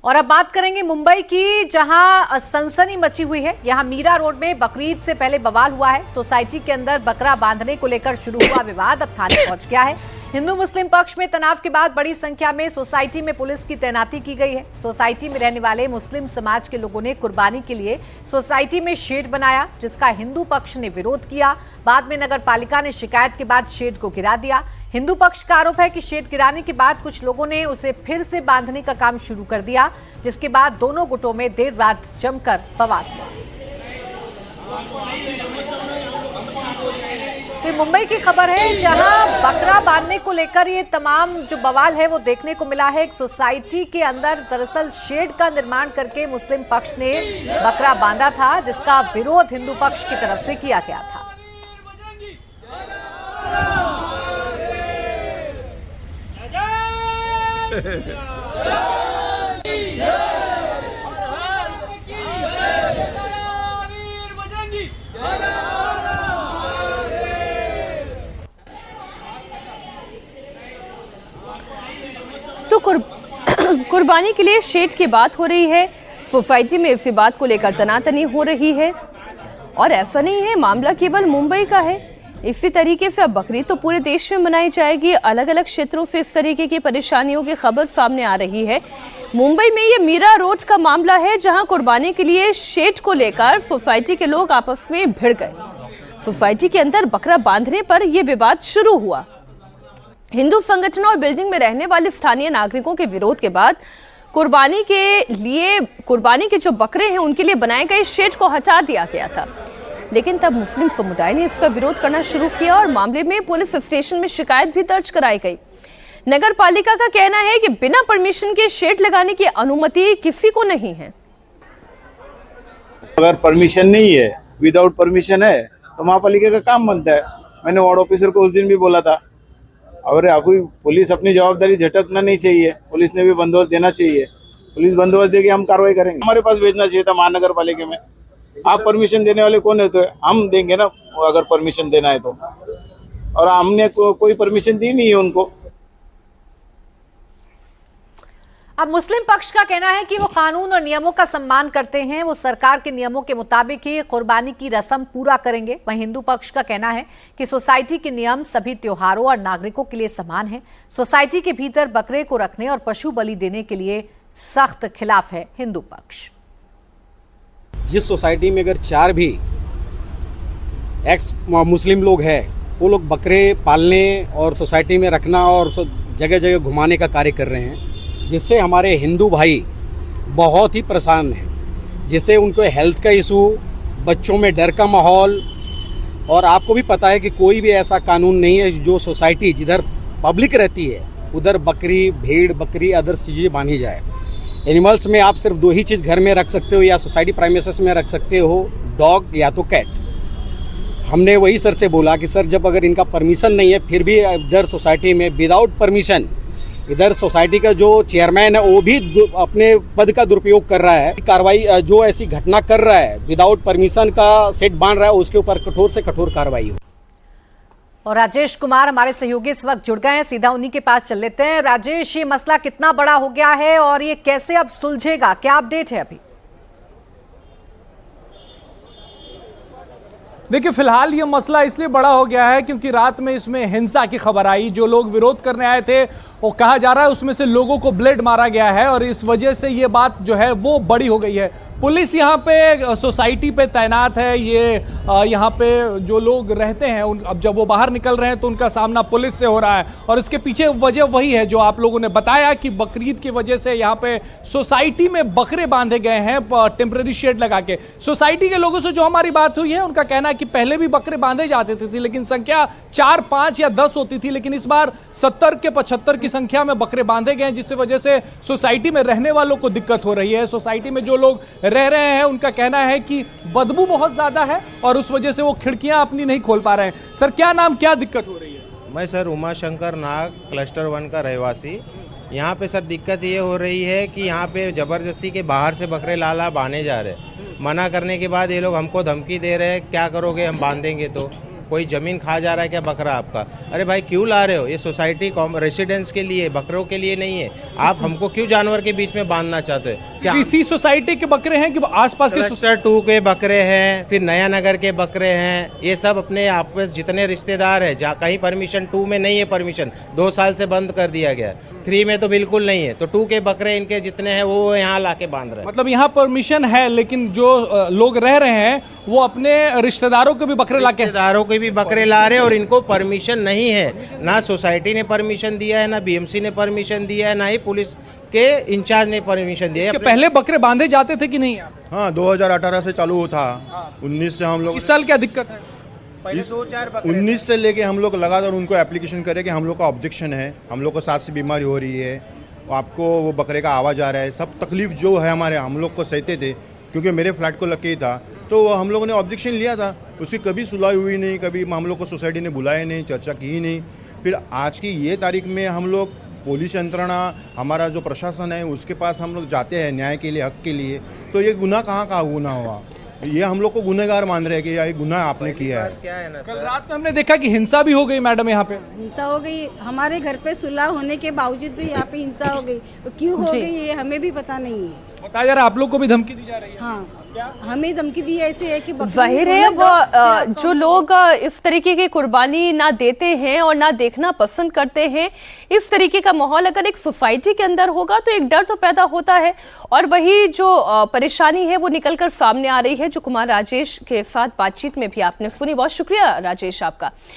और अब बात करेंगे मुंबई की, जहां सनसनी मची हुई है। यहां मीरा रोड में बकरीद से पहले बवाल हुआ है। सोसाइटी के अंदर बकरा बांधने को लेकर शुरू हुआ विवाद अब थाने पहुंच गया है। हिंदू मुस्लिम पक्ष में तनाव के बाद बड़ी संख्या में सोसाइटी में पुलिस की तैनाती की गई है। सोसाइटी में रहने वाले मुस्लिम समाज के लोगों ने कुर्बानी के लिए सोसाइटी में शेड बनाया, जिसका हिंदू पक्ष ने विरोध किया। बाद में नगर पालिका ने शिकायत के बाद शेड को गिरा दिया। हिंदू पक्ष का आरोप है कि शेड गिराने के बाद कुछ लोगों ने उसे फिर से बांधने का काम शुरू कर दिया, जिसके बाद दोनों गुटों में देर रात जमकर बवाल हुआ। तो मुंबई की खबर है, जहां बकरा बांधने को लेकर ये तमाम जो बवाल है वो देखने को मिला है। एक सोसाइटी के अंदर दरअसल शेड का निर्माण करके मुस्लिम पक्ष ने बकरा बांधा था, जिसका विरोध हिंदू पक्ष की तरफ से किया गया था। तो कुर्बानी के लिए शेड की बात हो रही है। सोसाइटी में इसी बात को लेकर तनातनी हो रही है। और ऐसा नहीं है मामला केवल मुंबई का है, इसी तरीके से अब बकरीद तो पूरे देश में मनाई जाएगी। अलग अलग क्षेत्रों से इस तरीके की परेशानियों की खबर सामने आ रही है। मुंबई में ये मीरा रोड का मामला है, जहां कुर्बानी के लिए शेड को लेकर सोसाइटी के लोग आपस में भिड़ गए। सोसाइटी के अंदर बकरा बांधने पर यह विवाद शुरू हुआ। हिंदू संगठनों और बिल्डिंग में रहने वाले स्थानीय नागरिकों के विरोध के बाद कुर्बानी के जो बकरे हैं उनके लिए बनाए गए शेड को हटा दिया गया था। लेकिन तब मुस्लिम समुदाय ने इसका विरोध करना शुरू किया और मामले में पुलिस स्टेशन में शिकायत भी दर्ज कराई गई। नगर पालिका का कहना है कि बिना परमिशन के शेड लगाने की अनुमति किसी को नहीं है। अगर परमिशन नहीं है, विदाउट परमिशन है, तो महापालिका का काम बनता है। मैंने वार्ड ऑफिसर को उस दिन भी बोला था। और अभी पुलिस अपनी जवाबदारी झटकना नहीं चाहिए, पुलिस ने भी बंदोबस्त देना चाहिए। पुलिस बंदोबस्त देके हम कार्रवाई करेंगे। हमारे पास भेजना चाहिए था महानगर पालिका में। आप परमिशन देने वाले कौन है? तो हम देंगे ना, अगर परमिशन देना है तो। और हमने कोई परमिशन दी नहीं है उनको। अब मुस्लिम पक्ष का कहना है कि वो कानून और नियमों का सम्मान करते हैं, वो सरकार के नियमों के मुताबिक ही कुर्बानी की रस्म पूरा करेंगे। वहीं हिंदू पक्ष का कहना है कि सोसाइटी के नियम सभी त्योहारों और नागरिकों के लिए समान हैं। सोसाइटी के भीतर बकरे को रखने और पशु बलि देने के लिए सख्त खिलाफ है हिंदू पक्ष। जिस सोसाइटी में अगर 4 भी एक्स मुस्लिम लोग हैं, वो लोग बकरे पालने और सोसाइटी में रखना और जगह जगह घुमाने का कार्य कर रहे हैं, जिससे हमारे हिंदू भाई बहुत ही परेशान हैं। जिससे उनको हेल्थ का इशू, बच्चों में डर का माहौल। और आपको भी पता है कि कोई भी ऐसा कानून नहीं है जो सोसाइटी जिधर पब्लिक रहती है उधर बकरी, भेड़, बकरी, अदर्स चीज़ें बांधी जाए। एनिमल्स में आप सिर्फ 2 ही चीज़ घर में रख सकते हो, या सोसाइटी प्राइमेसेस में रख सकते हो, डॉग या तो कैट। हमने वही सर से बोला कि सर जब अगर इनका परमिशन नहीं है, फिर भी इधर सोसाइटी में विदाउट परमिशन, इधर सोसाइटी का जो चेयरमैन है वो भी अपने पद का दुरुपयोग कर रहा है। कार्रवाई जो ऐसी घटना कर रहा है, विदाउट परमिशन का सेट बांध रहा है, उसके ऊपर कठोर से कठोर कार्रवाई हो। और राजेश कुमार हमारे सहयोगी इस वक्त जुड़ गए हैं, सीधा उन्हीं के पास चल लेते हैं। राजेश, ये मसला कितना बड़ा हो गया है और ये कैसे अब सुलझेगा, क्या अपडेट है अभी? देखिए, फिलहाल ये मसला इसलिए बड़ा हो गया है क्योंकि रात में इसमें हिंसा की खबर आई। जो लोग विरोध करने आए थे, वो कहा जा रहा है उसमें से लोगों को ब्लेड मारा गया है और इस वजह से ये बात जो है वो बड़ी हो गई है। पुलिस यहाँ पे सोसाइटी पे तैनात है। ये यहाँ पे जो लोग रहते हैं अब जब वो बाहर निकल रहे हैं तो उनका सामना पुलिस से हो रहा है। और इसके पीछे वजह वही है जो आप लोगों ने बताया कि बकरीद की वजह से यहाँ पे सोसाइटी में बकरे बांधे गए हैं टेम्पररी शेड लगा के। सोसाइटी के लोगों से जो हमारी बात हुई है, उनका कहना है कि पहले भी बकरे बांधे जाते थे, लेकिन संख्या 4, 5 या 10 होती थी, लेकिन इस बार 70 के 75 की संख्या में बकरे बांधे गए, जिससे वजह से सोसाइटी में रहने वालों को दिक्कत हो रही है। सोसाइटी में जो लोग रह रहे हैं उनका कहना है कि बदबू बहुत ज्यादा है और उस वजह से वो खिड़कियां अपनी नहीं खोल पा रहे हैं। सर, क्या नाम, क्या दिक्कत हो रही है? मैं सर उमाशंकर नाग, क्लस्टर 1 का रहवासी। यहाँ पे सर दिक्कत ये हो रही है कि यहाँ पे ज़बरदस्ती के बाहर से बकरे लाला बांधे जा रहे हैं। मना करने के बाद ये लोग हमको धमकी दे रहे हैं, क्या करोगे, हम बांधेंगे तो। कोई ज़मीन खा जा रहा है क्या बकरा आपका? अरे भाई क्यों ला रहे हो? ये सोसाइटी रेसिडेंट्स के लिए, बकरों के लिए नहीं है। आप हमको क्यों जानवर के बीच में बांधना चाहते हो? क्या इसी सोसाइटी के बकरे हैं कि आसपास के क्लस्टर 2 के बकरे हैं, फिर नया नगर के बकरे हैं, ये सब अपने आपस जितने रिश्तेदार हैं। जहाँ कहीं परमिशन 2 में नहीं है, परमिशन 2 साल से बंद कर दिया गया, 3 में तो बिल्कुल नहीं है। तो 2 के बकरे इनके जितने हैं वो यहाँ ला के बांध रहे हैं। मतलब यहाँ परमिशन है, लेकिन जो लोग रह रहे हैं वो अपने रिश्तेदारों के भी बकरे लाके रिश्तेदारों के भी बकरे ला रहे हैं और इनको परमिशन नहीं है। ना सोसाइटी ने परमिशन दिया है, ना बीएमसी ने परमिशन दिया है, ना ही पुलिस के इंचार्ज ने परमिशन दिया है। इसके पहले बकरे बांधे जाते थे कि नहीं? हाँ 2018 से चालू था। 19 से हम लोग इस साल क्या दिक्कत है? पहले 2-4 बकरे 19 से लेके हम लोग लगातार उनको एप्लीकेशन करे कि हम लोग का ऑब्जेक्शन है, हम लोग को सांस की बीमारी हो रही है, आपको वो बकरे का आवाज़ आ रहा है, सब तकलीफ जो है हमारे हम लोग को सहते थे, क्योंकि मेरे फ्लैट को लग के ही था। तो हम लोगों ने ऑब्जेक्शन लिया था, उसकी कभी सुनवाई हुई नहीं, कभी हम लोग को सोसाइटी ने बुलाया नहीं, चर्चा की ही नहीं। फिर आज की ये तारीख में हम लोग पुलिस यंत्रणा, हमारा जो प्रशासन है उसके पास हम लोग जाते हैं न्याय के लिए, हक के लिए। तो ये गुनाह कहाँ का गुनाह हुआ? ये हम लोग को गुनहगार मान रहे हैं कि ये गुनाह आपने किया है। क्या है ना कल सर, रात में हमने देखा कि हिंसा भी हो गई मैडम यहाँ पे। हिंसा हो गई, हमारे घर पे सुलह होने के बावजूद भी यहाँ पे हिंसा हो गई। तो क्यों हो जी। गई ये हमें भी पता नहीं है। बताया जा रहा है आप लोग को भी धमकी दी जा रही है। हाँ हमें धमकी दी ऐसे है कि बकरी जाहिर है होने अब दो, फिर जो लोग इस तरीके की कुर्बानी ना देते हैं और ना देखना पसंद करते हैं, इस तरीके का माहौल अगर एक सोसाइटी के अंदर होगा तो एक डर तो पैदा होता है। और वही जो परेशानी है वो निकलकर सामने आ रही है, जो कुमार राजेश के साथ बातचीत में भी आपने सुनी। बहुत शुक्रिया राजेश आपका।